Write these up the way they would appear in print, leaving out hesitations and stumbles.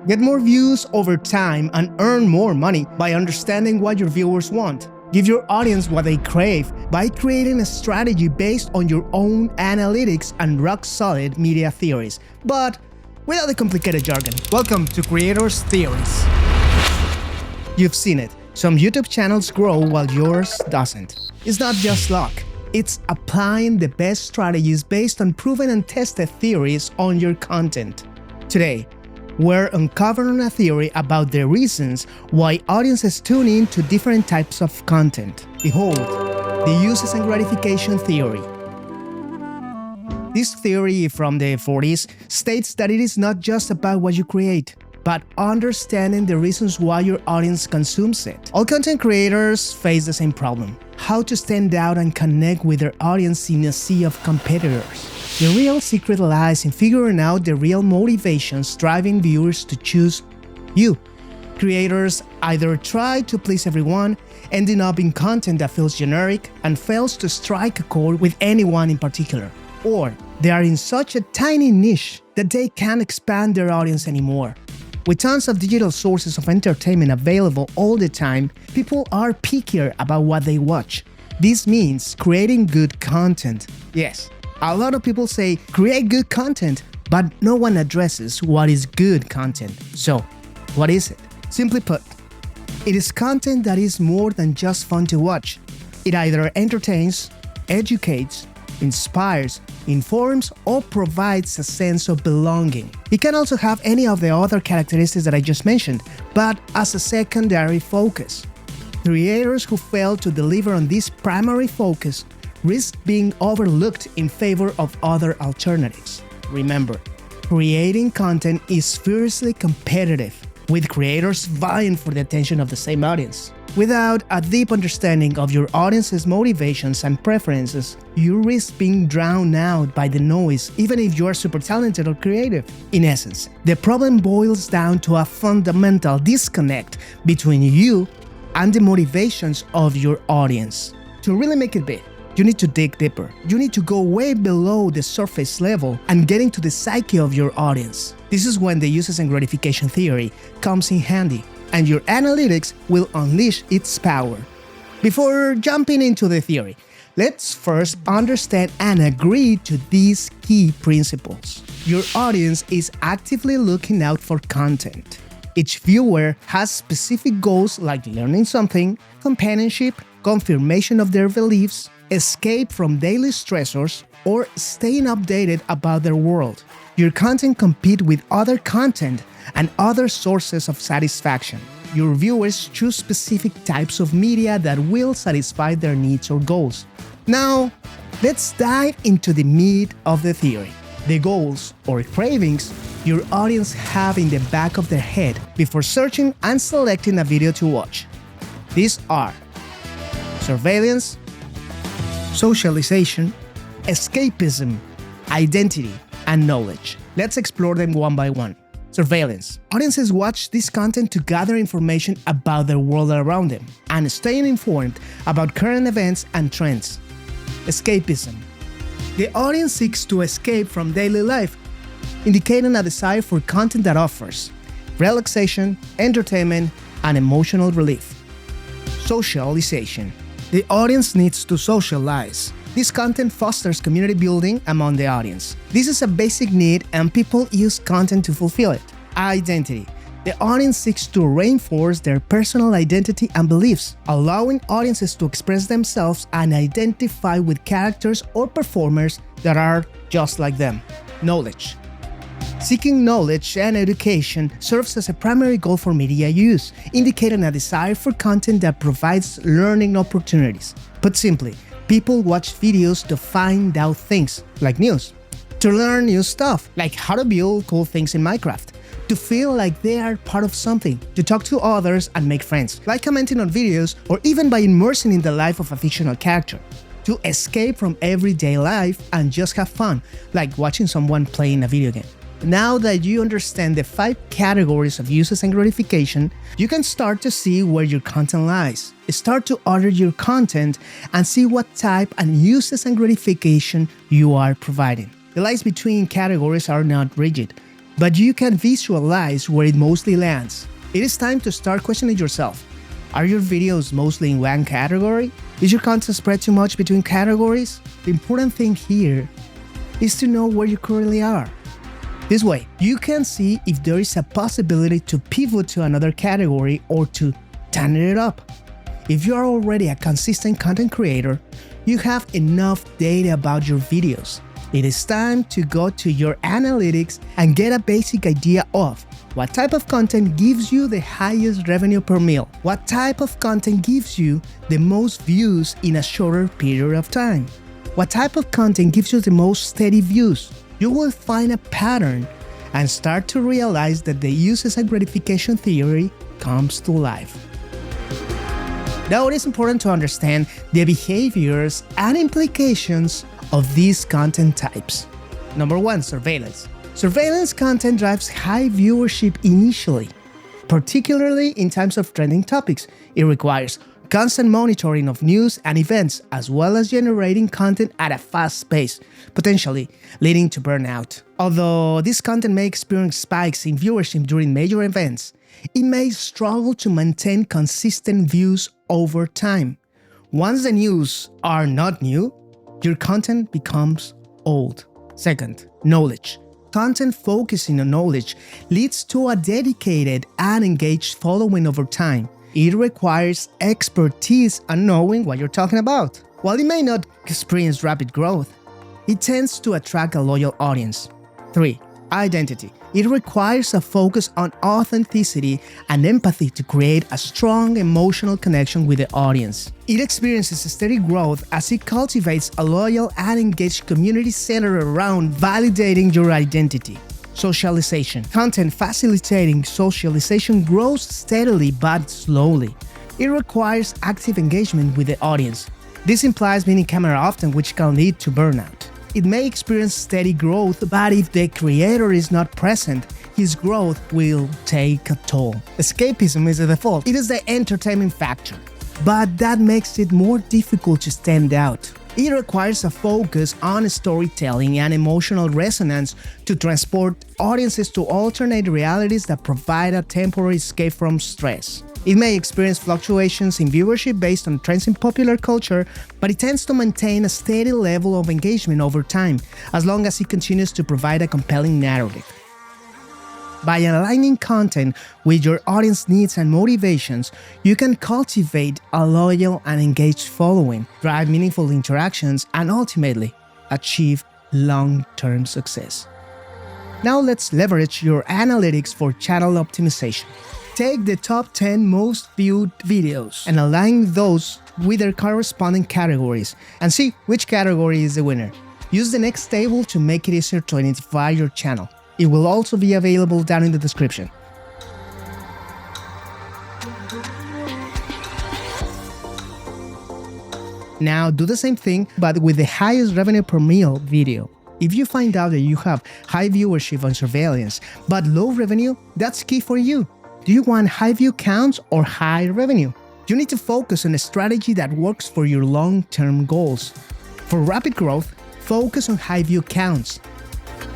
Get more views over time and earn more money by understanding what your viewers want. Give your audience what they crave by creating a strategy based on your own analytics and rock-solid media theories, but without the complicated jargon. Welcome to Creators Theories. You've seen it. Some YouTube channels grow while yours doesn't. It's not just luck. It's applying the best strategies based on proven and tested theories on your content. Today, we're uncovering a theory about the reasons why audiences tune in to different types of content. Behold, the Uses and Gratifications Theory. This theory from the 40s states that it is not just about what you create, but understanding the reasons why your audience consumes it. All content creators face the same problem: how to stand out and connect with their audience in a sea of competitors. The real secret lies in figuring out the real motivations driving viewers to choose you. Creators either try to please everyone, ending up in content that feels generic and fails to strike a chord with anyone in particular, or they are in such a tiny niche that they can't expand their audience anymore. With tons of digital sources of entertainment available all the time, people are pickier about what they watch. This means creating good content. Yes, a lot of people say create good content, but no one addresses what is good content. So, what is it? Simply put, it is content that is more than just fun to watch. It either entertains, educates, inspires, informs, or provides a sense of belonging. It can also have any of the other characteristics that I just mentioned, but as a secondary focus. Creators who fail to deliver on this primary focus risk being overlooked in favor of other alternatives. Remember, creating content is fiercely competitive, with creators vying for the attention of the same audience. Without a deep understanding of your audience's motivations and preferences, you risk being drowned out by the noise, even if you are super talented or creative. In essence, the problem boils down to a fundamental disconnect between you and the motivations of your audience. To really make it big, you need to dig deeper. You need to go way below the surface level and get into the psyche of your audience. This is when the Uses and Gratification Theory comes in handy, and your analytics will unleash its power. Before jumping into the theory, let's first understand and agree to these key principles. Your audience is actively looking out for content. Each viewer has specific goals like learning something, companionship, confirmation of their beliefs, escape from daily stressors, or staying updated about their world. Your content competes with other content and other sources of satisfaction. Your viewers choose specific types of media that will satisfy their needs or goals. Now, let's dive into the meat of the theory. The goals or cravings your audience have in the back of their head before searching and selecting a video to watch. These are surveillance, socialization, escapism, identity, and knowledge. Let's explore them one by one. Surveillance. Audiences watch this content to gather information about the world around them and staying informed about current events and trends. Escapism. The audience seeks to escape from daily life, indicating a desire for content that offers relaxation, entertainment, and emotional relief. Socialization. The audience needs to socialize. This content fosters community building among the audience. This is a basic need and people use content to fulfill it. Identity. The audience seeks to reinforce their personal identity and beliefs, allowing audiences to express themselves and identify with characters or performers that are just like them. Knowledge. Seeking knowledge and education serves as a primary goal for media use, indicating a desire for content that provides learning opportunities. Put simply, people watch videos to find out things, like news, to learn new stuff, like how to build cool things in Minecraft, to feel like they are part of something, to talk to others and make friends, like commenting on videos, or even by immersing in the life of a fictional character, to escape from everyday life and just have fun, like watching someone playing a video game. Now that you understand the 5 categories of uses and gratification, you can start to see where your content lies. Start to order your content and see what type and uses and gratification you are providing. The lines between categories are not rigid. but you can visualize where it mostly lands. It is time to start questioning yourself. Are your videos mostly in one category? Is your content spread too much between categories? The important thing here is to know where you currently are. This way, you can see if there is a possibility to pivot to another category or to turn it up. If you are already a consistent content creator, you have enough data about your videos. It is time to go to your analytics and get a basic idea of what type of content gives you the highest revenue per mille, what type of content gives you the most views in a shorter period of time, what type of content gives you the most steady views. You will find a pattern and start to realize that the Uses and Gratification Theory comes to life. Now, it is important to understand the behaviors and implications of these content types. Number 1, surveillance. Surveillance content drives high viewership initially, particularly in times of trending topics. It requires constant monitoring of news and events, as well as generating content at a fast pace, potentially leading to burnout. Although this content may experience spikes in viewership during major events, it may struggle to maintain consistent views over time. Once the news are not new, your content becomes old. Second, knowledge. Content focusing on knowledge leads to a dedicated and engaged following over time. It requires expertise and knowing what you're talking about. While it may not experience rapid growth, it tends to attract a loyal audience. 3. Identity. It requires a focus on authenticity and empathy to create a strong emotional connection with the audience. It experiences steady growth as it cultivates a loyal and engaged community centered around validating your identity. Socialization. Content facilitating socialization grows steadily but slowly. It requires active engagement with the audience. This implies being in camera often, which can lead to burnout. It may experience steady growth, but if the creator is not present, his growth will take a toll. Escapism is the default. It is the entertainment factor, but that makes it more difficult to stand out. It requires a focus on storytelling and emotional resonance to transport audiences to alternate realities that provide a temporary escape from stress. It may experience fluctuations in viewership based on trends in popular culture, but it tends to maintain a steady level of engagement over time, as long as it continues to provide a compelling narrative. By aligning content with your audience needs and motivations, you can cultivate a loyal and engaged following, drive meaningful interactions, and ultimately achieve long-term success. Now let's leverage your analytics for channel optimization. Take the top 10 most viewed videos and align those with their corresponding categories and see which category is the winner. Use the next table to make it easier to identify your channel. It will also be available down in the description. Now do the same thing, but with the highest revenue per mille video. If you find out that you have high viewership on surveillance, but low revenue, that's key for you. Do you want high view counts or high revenue? You need to focus on a strategy that works for your long-term goals. For rapid growth, focus on high view counts.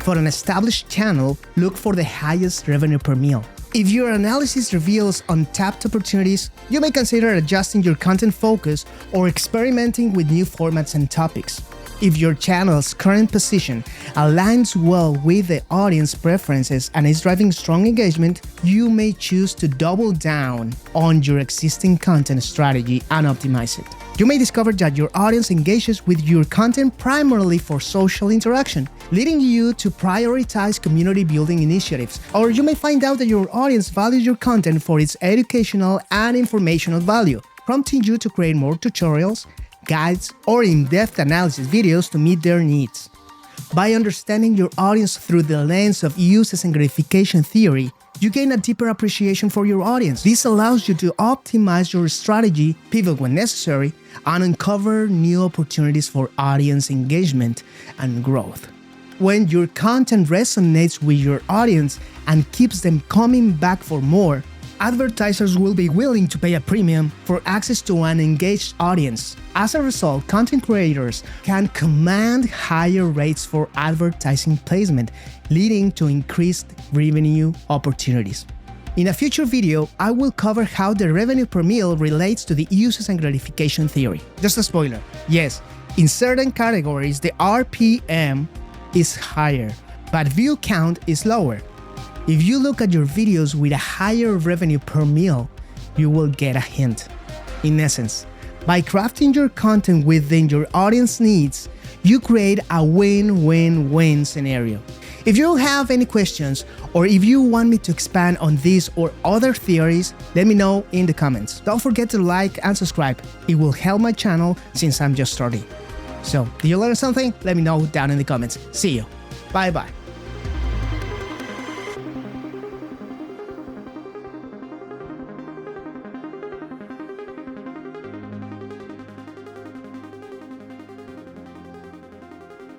For an established channel, look for the highest revenue per mille. If your analysis reveals untapped opportunities, you may consider adjusting your content focus or experimenting with new formats and topics. If your channel's current position aligns well with the audience preferences and is driving strong engagement, you may choose to double down on your existing content strategy and optimize it. You may discover that your audience engages with your content primarily for social interaction, leading you to prioritize community building initiatives. Or you may find out that your audience values your content for its educational and informational value, prompting you to create more tutorials, guides, or in-depth analysis videos to meet their needs. By understanding your audience through the lens of Uses and Gratification Theory, you gain a deeper appreciation for your audience. This allows you to optimize your strategy, pivot when necessary, and uncover new opportunities for audience engagement and growth. When your content resonates with your audience and keeps them coming back for more, advertisers will be willing to pay a premium for access to an engaged audience. As a result, content creators can command higher rates for advertising placement, leading to increased revenue opportunities. In a future video, I will cover how the revenue per mille relates to the uses and gratification theory. Just a spoiler, yes, in certain categories the RPM is higher, but view count is lower. If you look at your videos with a higher revenue per mille, you will get a hint. In essence, by crafting your content within your audience needs, you create a win-win-win scenario. If you have any questions, or if you want me to expand on these or other theories, let me know in the comments. Don't forget to like and subscribe. It will help my channel since I'm just starting. So, did you learn something? Let me know down in the comments. See you. Bye bye.